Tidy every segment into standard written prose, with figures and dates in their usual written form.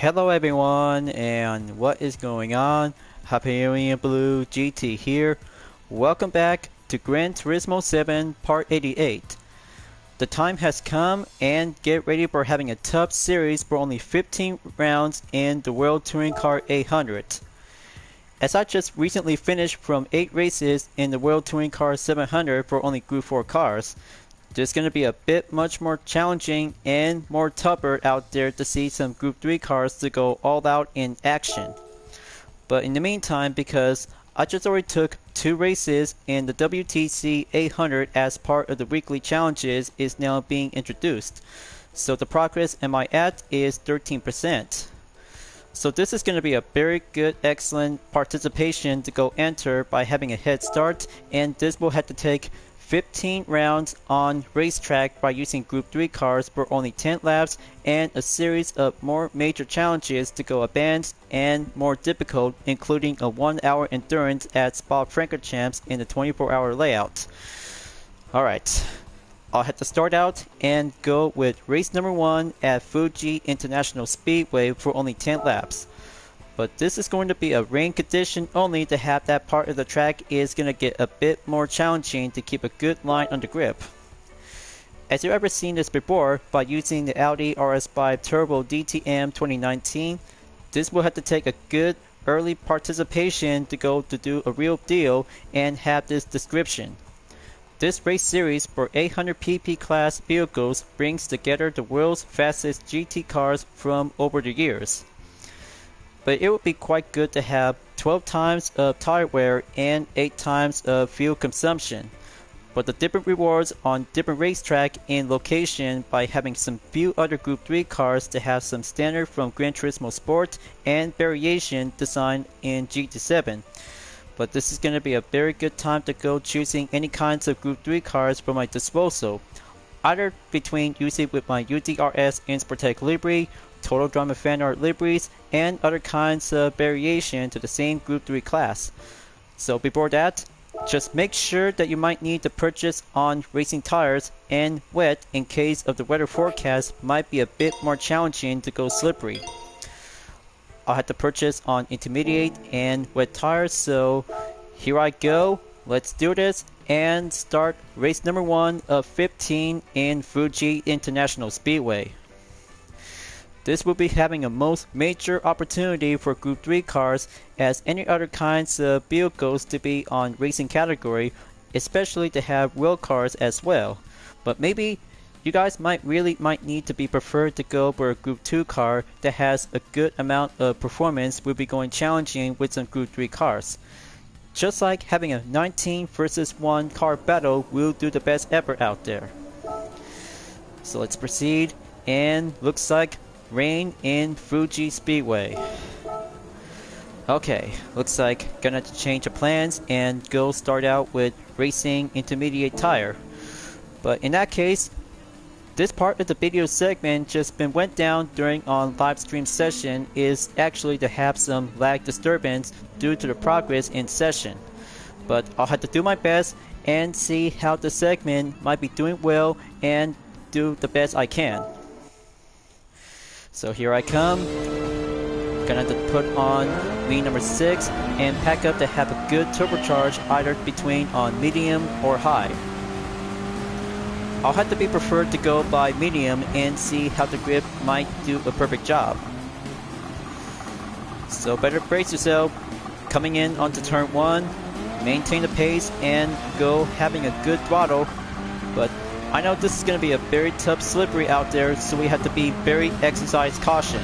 Hello everyone, and what is going on? Hyperion-Blue-GT here. Welcome back to Gran Turismo 7 Part 88. The time has come, and get ready for having a tough series for only 15 rounds in the World Touring Car 800. As I just recently finished from 8 races in the World Touring Car 700 for only Group 4 cars, there's going to be a bit much more challenging and more tougher out there to see some Group 3 cars to go all out in action. But in the meantime, because I just already took 2 races and the WTC 800 as part of the weekly challenges is now being introduced. So the progress am I at is 13%. So this is going to be a very good, excellent participation to go enter by having a head start, and this will have to take 15 rounds on racetrack by using Group 3 cars for only 10 laps and a series of more major challenges to go advanced and more difficult, including a 1-hour endurance at Spa-Francorchamps in the 24-hour layout. Alright, I'll have to start out and go with race number 1 at Fuji International Speedway for only 10 laps. But this is going to be a rain condition only to have that part of the track is going to get a bit more challenging to keep a good line on the grip. As you've ever seen this before, by using the Audi RS5 Turbo DTM 2019, this will have to take a good early participation to go to do a real deal and have this description. This race series for 800 pp class vehicles brings together the world's fastest GT cars from over the years. But it would be quite good to have 12 times of tire wear and 8 times of fuel consumption. But the different rewards on different racetrack and location by having some few other Group 3 cars to have some standard from Gran Turismo Sport and variation designed in GT7. But this is going to be a very good time to go choosing any kinds of Group 3 cars for my disposal. Either between using with my UDRS Insportec livery, Total Drama fan art liveries, and other kinds of variation to the same Group 3 class. So before that, just make sure that you might need to purchase on racing tires and wet in case of the weather forecast might be a bit more challenging to go slippery. I'll have to purchase on intermediate and wet tires, so here I go. Let's do this and start race number 1 of 15 in Fuji International Speedway. This will be having a most major opportunity for Group 3 cars as any other kinds of vehicles to be on racing category, especially to have real cars as well. But maybe you guys might need to be preferred to go for a Group 2 car that has a good amount of performance will be going challenging with some Group 3 cars. Just like having a 19 versus 1 car battle will do the best effort out there. So let's proceed, and looks like rain in Fuji Speedway. Okay, looks like gonna have to change the plans and go start out with racing intermediate tire. But in that case, this part of the video segment just went down during on live stream session is actually to have some lag disturbance due to the progress in session. But I'll have to do my best and see how the segment might be doing well and do the best I can. So here I come. Gonna have to put on lean number 6 and pack up to have a good turbocharge either between on medium or high. I'll have to be preferred to go by medium and see how the grip might do a perfect job. So better brace yourself. Coming in onto turn 1, maintain the pace and go having a good throttle. But I know this is going to be a very tough slippery out there, so we have to be very exercise caution.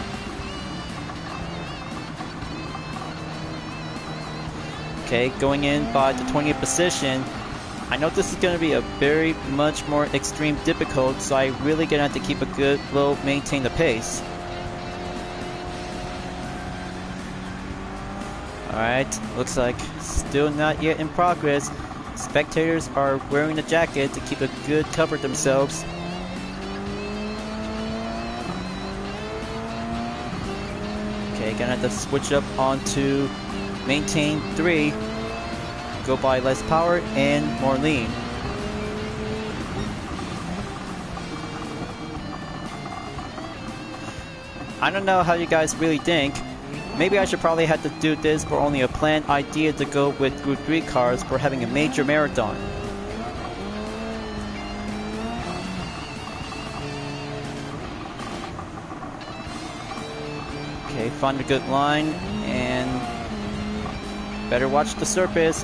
Okay, going in by the 20th position. I know this is going to be a very much more extreme difficult, so I really gonna have to keep a good low, maintain the pace. Alright, looks like still not yet in progress. Spectators are wearing the jacket to keep a good cover themselves. Okay, gonna have to switch up onto maintain 3. Go by less power and more lean. I don't know how you guys really think. Maybe I should probably have to do this for only a planned idea to go with Group 3 cars for having a major marathon. Okay, find a good line and better watch the surface.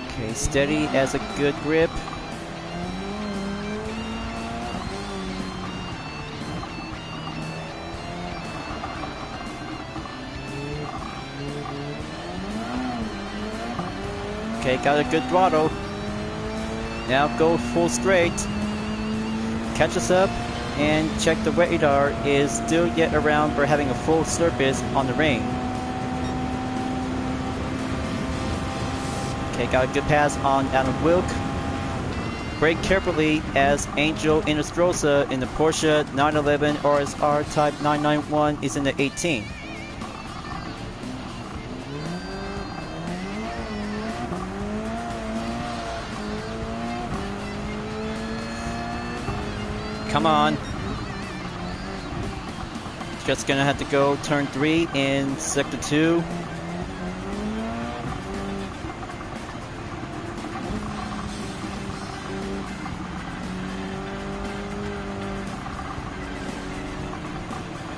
Okay, steady as a good grip. Okay, got a good throttle. Now go full straight. Catch us up and check the radar is still yet around for having a full surface on the ring. Okay, got a good pass on Adam Wilk. Brake carefully as Angel Inostroza in the Porsche 911 RSR Type 991 is in the 18. Come on. Just gonna have to go turn 3 in sector 2.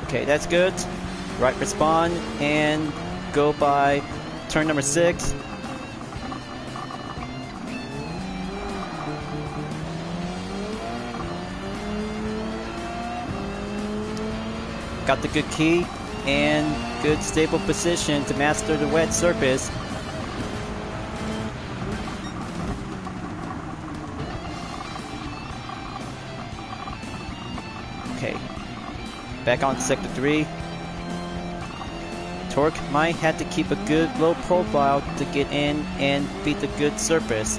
Okay, that's good. Right respawn and go by turn number 6. Got the good key and good stable position to master the wet surface. Okay, back on sector 3. Torque might have to keep a good low profile to get in and beat the good surface.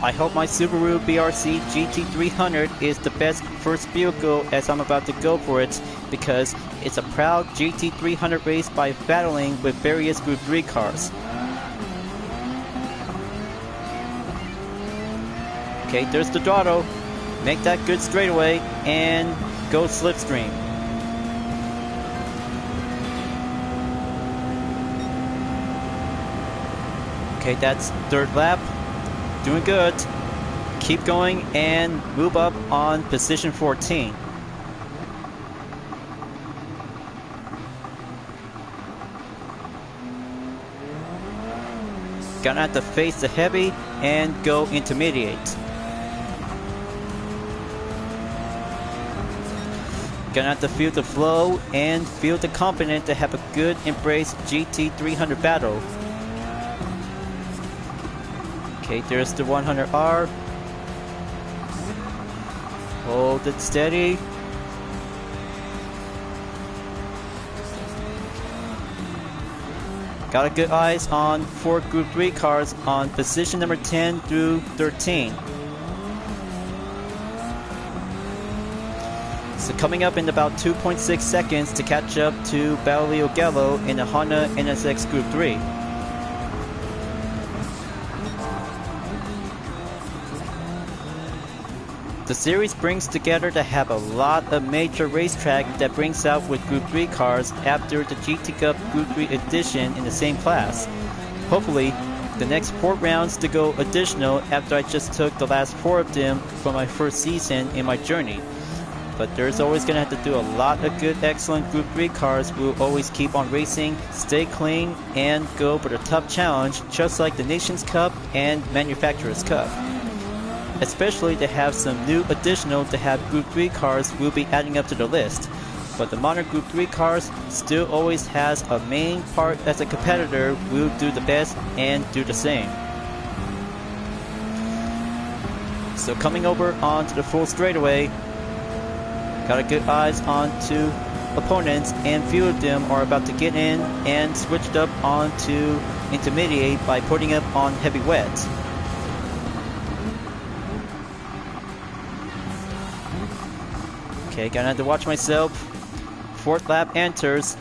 I hope my Subaru BRZ GT300 is the best first vehicle as I'm about to go for it, because it's a proud GT300 race by battling with various Group 3 cars. Okay, there's the throttle. Make that good straightaway and go slipstream. Okay, that's third lap. Doing good. Keep going and move up on position 14. Gonna have to face the heavy and go intermediate. Gonna have to feel the flow and feel the confidence to have a good embrace GT300 battle. Okay, there's the 100R. Hold it steady. Got a good eyes on 4 Group 3 cars on position number 10 through 13. So coming up in about 2.6 seconds to catch up to Basilio Gallo in the Honda NSX Group 3. The series brings together to have a lot of major racetrack that brings out with Group 3 cars after the GT Cup Group 3 edition in the same class. Hopefully, the next 4 rounds to go additional after I just took the last 4 of them for my first season in my journey. But there's always going to have to do a lot of good excellent Group 3 cars who will always keep on racing, stay clean, and go for the tough challenge just like the Nations Cup and Manufacturers Cup. Especially to have some new additional to have Group 3 cars will be adding up to the list. But the modern Group 3 cars still always has a main part as a competitor will do the best and do the same. So coming over onto the full straightaway, got a good eyes onto opponents, and few of them are about to get in and switched up onto intermediate by putting up on heavy wet. Okay, gonna have to watch myself. Fourth lap enters.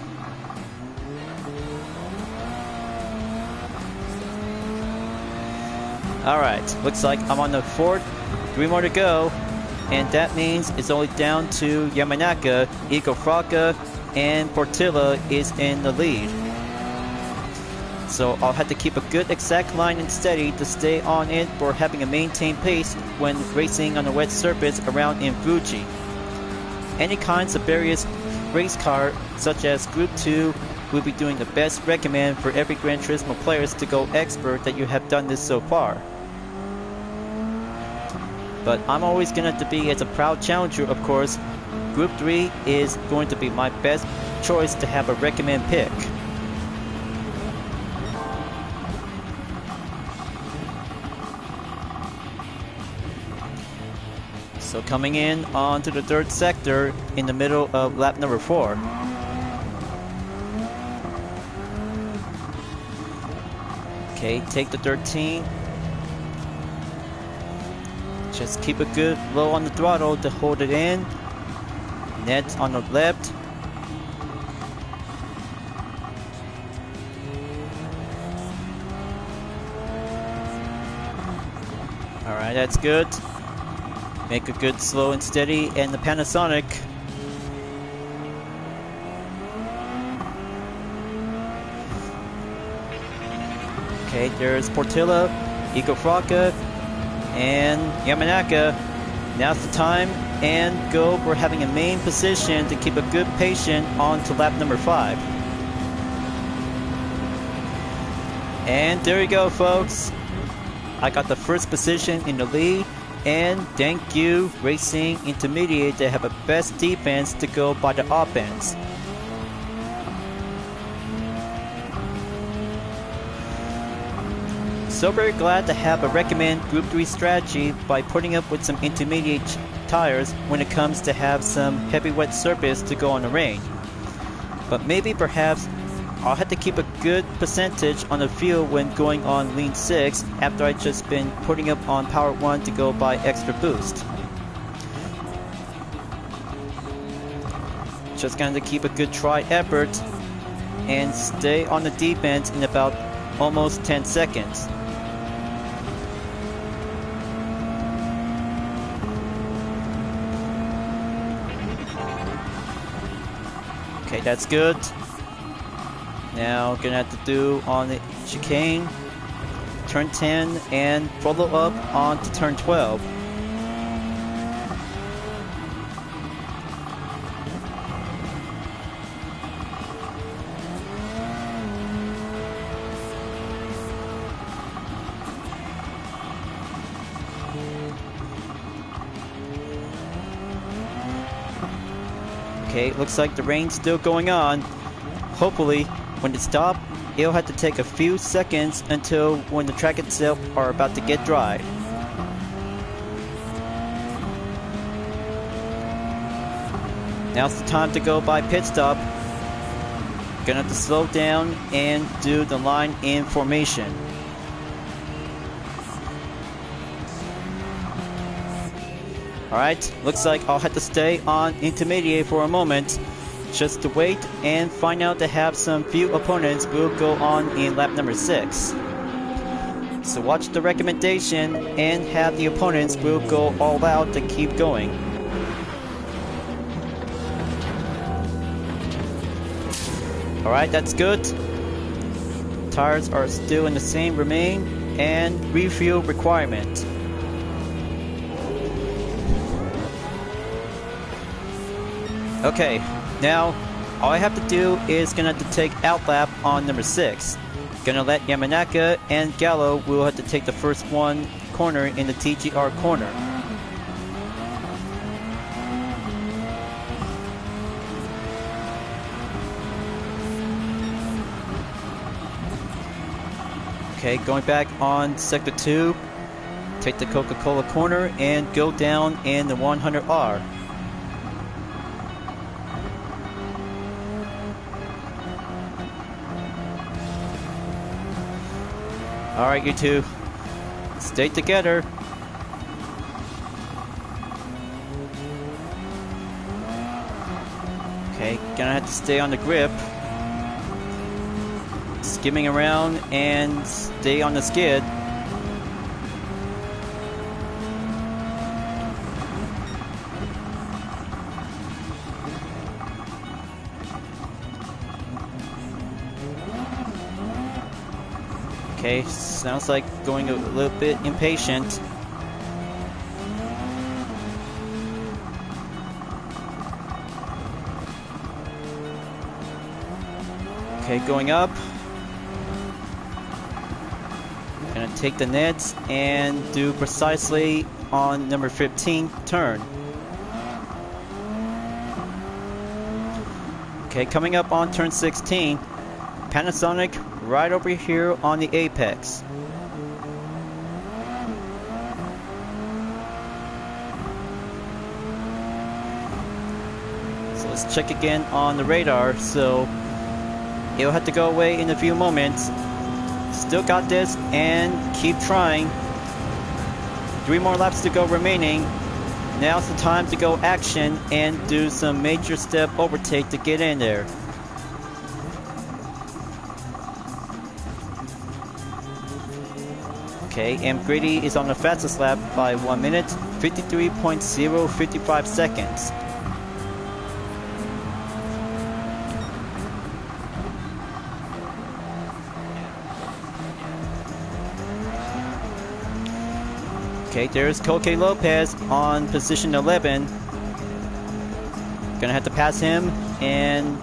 Alright, looks like I'm on the fourth. 3 more to go. And that means it's only down to Yamanaka, Igofraka, and Portilla is in the lead. So I'll have to keep a good exact line and steady to stay on it for having a maintained pace when racing on a wet surface around in Fuji. Any kinds of various race car, such as Group 2, will be doing the best recommend for every Gran Turismo players to go expert that you have done this so far. But I'm always going to be as a proud challenger, of course. Group 3 is going to be my best choice to have a recommend pick. So coming in onto the third sector in the middle of lap number 4. Okay, take the 13. Just keep it good low on the throttle to hold it in. Net on the left. Alright, that's good. Make a good slow and steady, and the Panasonic. Okay, there's Portilla, Igofraka, and Yamanaka. Now's the time, and go. We're having a main position to keep a good patient on to lap number 5. And there you go, folks. I got the first position in the lead. And thank you, Racing Intermediate, to have a best defense to go by the offense. So very glad to have a recommend Group 3 strategy by putting up with some intermediate tires when it comes to have some heavy wet surface to go on the rain. But maybe perhaps I'll have to keep a good percentage on the field when going on lean 6 after I've just been putting up on power 1 to go by extra boost. Just going to keep a good try effort and stay on the defense in about almost 10 seconds. Okay, that's good. Now gonna have to do on the chicane, turn 10, and follow up on to turn 12. Okay, looks like the rain's still going on. Hopefully, when it stops, it'll have to take a few seconds until when the track itself are about to get dry. Now's the time to go by pit stop. Gonna have to slow down and do the line in formation. Alright, looks like I'll have to stay on intermediate for a moment just to wait and find out to have some few opponents will go on in lap number 6. So watch the recommendation and have the opponents will go all out to keep going. Alright, that's good. Tires are still in the same remain and refuel requirement. Okay, now all I have to do is gonna have to take outlap on number 6. Gonna let Yamanaka and Gallo will have to take the first one corner in the TGR corner. Okay, going back on sector 2, take the Coca-Cola corner and go down in the 100R. Alright, you two, stay together. Okay, gonna have to stay on the grip. Skimming around and stay on the skid. Okay, sounds like going a little bit impatient. Okay, going up. Gonna take the nets and do precisely on number 15 turn. Okay, coming up on turn 16. Panasonic right over here on the apex. So let's check again on the radar. So it'll have to go away in a few moments. Still got this and keep trying. 3 more laps to go remaining. Now's the time to go action and do some major step overtake to get in there. Okay, and Grady is on the fastest lap by 1 minute, 53.055 seconds. Okay, there's Coque Lopez on position 11. Gonna have to pass him and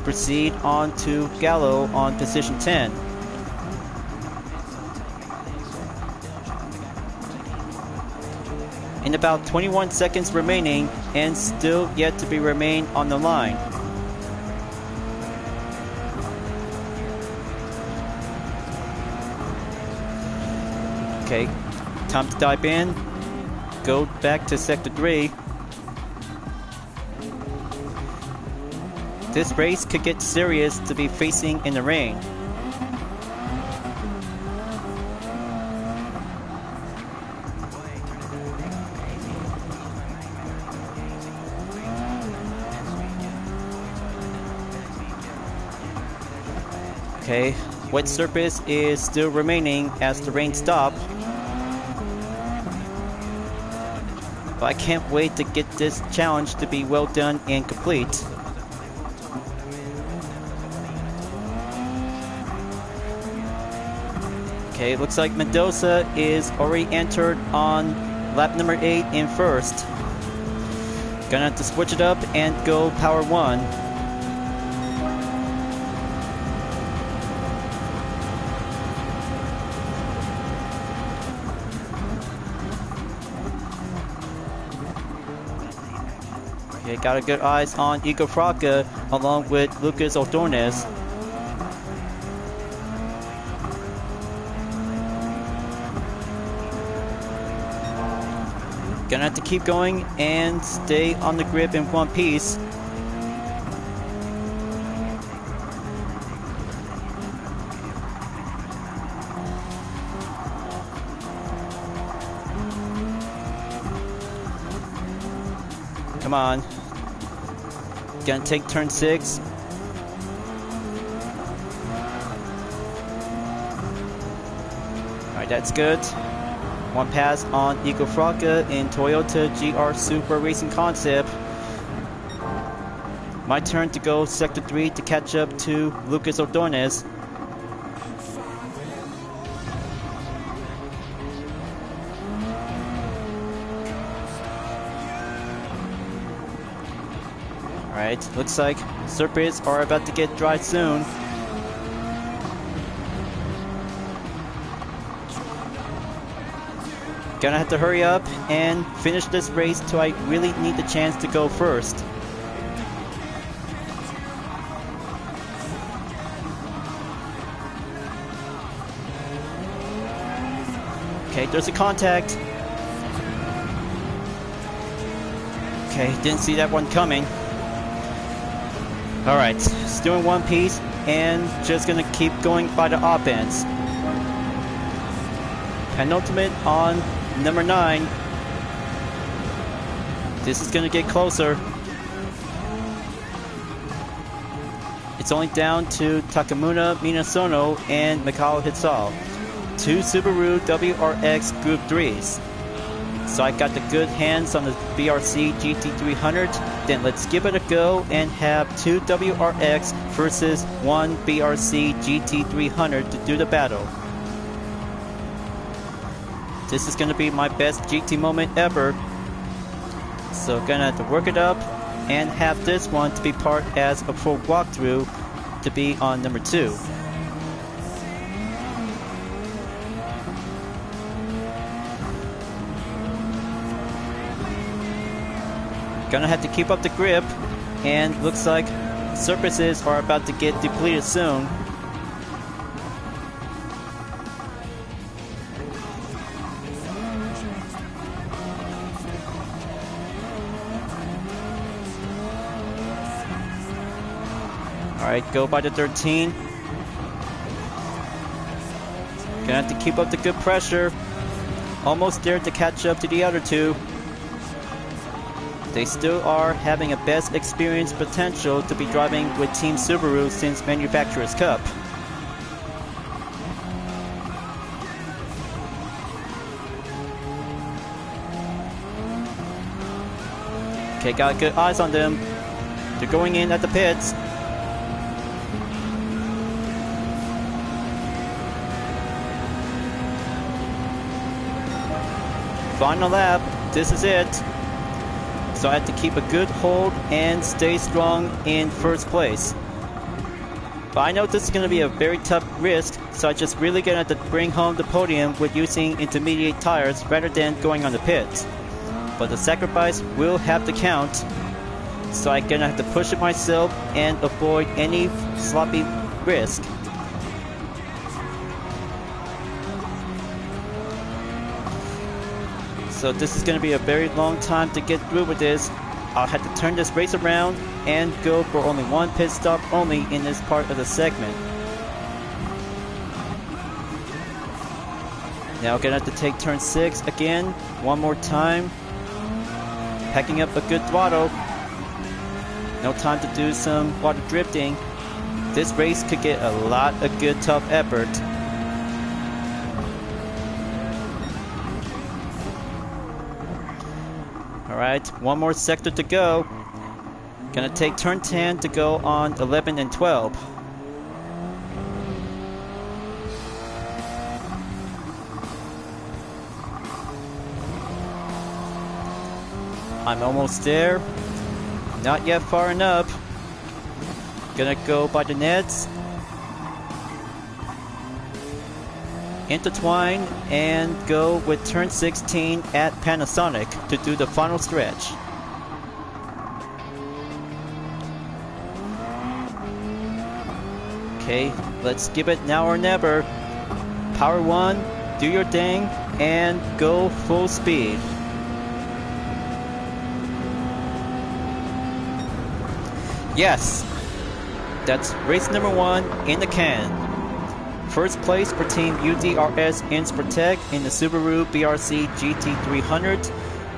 proceed on to Gallo on position 10. In about 21 seconds remaining and still yet to be remain on the line. Okay, time to dive in. Go back to sector 3. This race could get serious to be facing in the rain. Okay, wet surface is still remaining as the rain stops. But I can't wait to get this challenge to be well done and complete. Okay, it looks like Mendoza is already entered on lap number 8 in first. Gonna have to switch it up and go power 1. Okay, got a good eyes on Igor Fraca along with Lucas Ordonez. Gonna have to keep going and stay on the grip in one piece. Come on. Gonna take turn 6. Alright, that's good. One pass on Igor Fraca in Toyota GR Super Racing Concept. My turn to go sector 3 to catch up to Lucas Ordonez. Alright, looks like surface are about to get dry soon. Gonna have to hurry up and finish this race till I really need the chance to go first. Okay, there's a contact. Okay, didn't see that one coming. Alright, still in one piece and just gonna keep going by the op ends. Penultimate on number 9. This is gonna get closer. it's only down to Takamuna Minasono and Mikao Hitsal, 2 Subaru WRX Group 3s. So I got the good hands on the BRC GT300, then let's give it a go and have 2 WRX versus 1 BRC GT300 to do the battle. This is going to be my best GT moment ever, so gonna have to work it up and have this one to be part as a full walkthrough to be on number 2. Gonna have to keep up the grip, and looks like surfaces are about to get depleted soon. Alright, go by the 13. Gonna have to keep up the good pressure. Almost there to catch up to the other 2. They still are having a best experience potential to be driving with Team Subaru since Manufacturers Cup. Okay, got good eyes on them. They're going in at the pits. Final lap, this is it. So I have to keep a good hold and stay strong in first place. But I know this is going to be a very tough risk, so I just really gonna have to bring home the podium with using intermediate tires rather than going on the pits. But the sacrifice will have to count, so I'm gonna have to push it myself and avoid any sloppy risk. So this is going to be a very long time to get through with this. I'll have to turn this race around and go for only one pit stop only in this part of the segment. Now gonna have to take turn 6 again, one more time. Packing up a good throttle. No time to do some water drifting. This race could get a lot of good tough effort. Alright, one more sector to go. Gonna take turn 10 to go on 11 and 12. I'm almost there. Not yet far enough. Gonna go by the nets. Intertwine and go with turn 16 at Panasonic to do the final stretch. Okay, let's give it now or never. Power 1, do your thing, and go full speed. Yes, that's race number 1 in the can. First place for Team UDRS Inspirtech in the Subaru BRC GT300.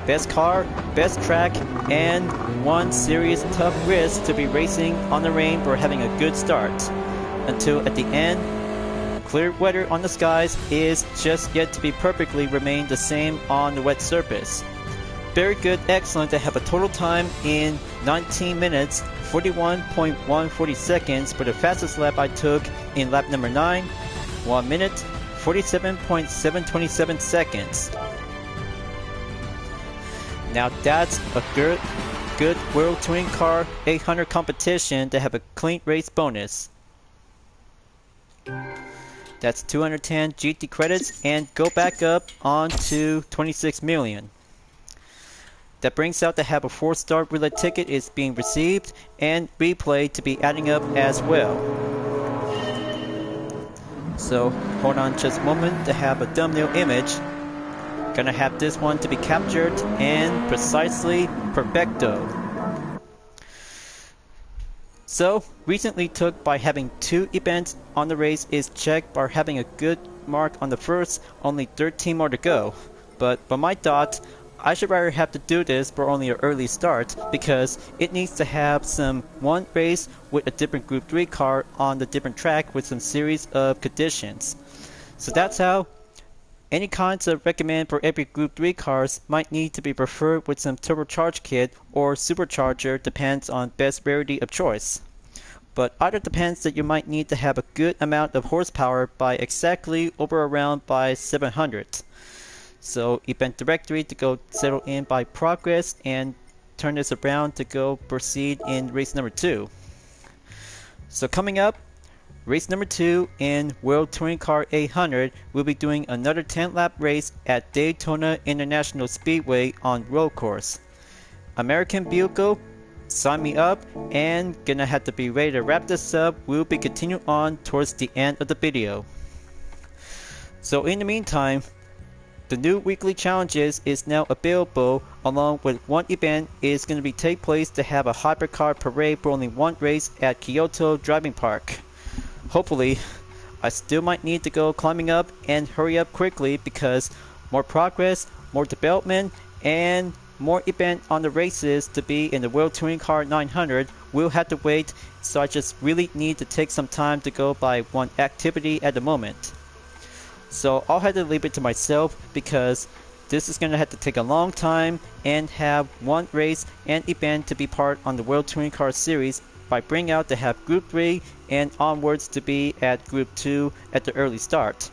Best car, best track, and one serious tough risk to be racing on the rain for having a good start. Until at the end, clear weather on the skies is just yet to be perfectly remain the same on the wet surface. Very good, excellent to have a total time in 19 minutes, 41.140 seconds for the fastest lap I took in lap number 9. 1 minute, 47.727 seconds. Now that's a good World Touring Car 800 competition to have a clean race bonus. That's 210 GT credits and go back up on to 26 million. That brings out to have a 4-star relay ticket is being received and replay to be adding up as well. So hold on just a moment to have a thumbnail image. Gonna have this one to be captured and precisely perfecto. So recently took by having 2 events on the race is checked by having a good mark on the first, only 13 more to go. But by my thought, I should rather have to do this for only an early start because it needs to have some one race with a different Group 3 car on the different track with some series of conditions. So that's how any kinds of recommend for every Group 3 cars might need to be preferred with some turbocharged kit or supercharger, depends on best rarity of choice. But either depends that you might need to have a good amount of horsepower by exactly over around by 700. So event directory to go settle in by progress and turn this around to go proceed in race number 2. So coming up, race number 2 in World Touring Car 800, we'll be doing another 10-lap race at Daytona International Speedway on road course. American vehicle, sign me up, and gonna have to be ready to wrap this up. We'll be continuing on towards the end of the video. So in the meantime, the new weekly challenges is now available, along with one event is going to be take place to have a hypercar parade for only one race at Kyoto Driving Park. Hopefully, I still might need to go climbing up and hurry up quickly because more progress, more development, and more event on the races to be in the World Touring Car 900 will have to wait, so I just really need to take some time to go by one activity at the moment. So I'll have to leave it to myself because this is going to have to take a long time and have one race and event to be part on the World Touring Car Series by bringing out to have Group 3 and onwards to be at Group 2 at the early start.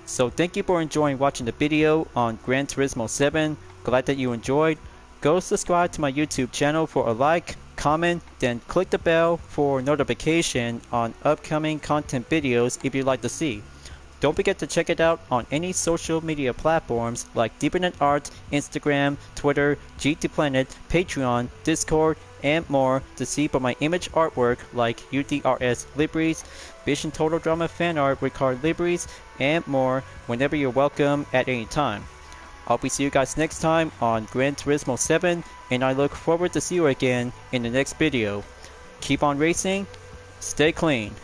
So thank you for enjoying watching the video on Gran Turismo 7. Glad that you enjoyed. Go subscribe to my YouTube channel for a like, comment, then click the bell for notification on upcoming content videos if you'd like to see. Don't forget to check it out on any social media platforms like DeepNet Art, Instagram, Twitter, GT Planet, Patreon, Discord, and more to see for my image artwork like UDRS liveries, Vision Total Drama fan art with card liveries, and more whenever you're welcome at any time. I'll be see you guys next time on Gran Turismo 7, and I look forward to see you again in the next video. Keep on racing, stay clean.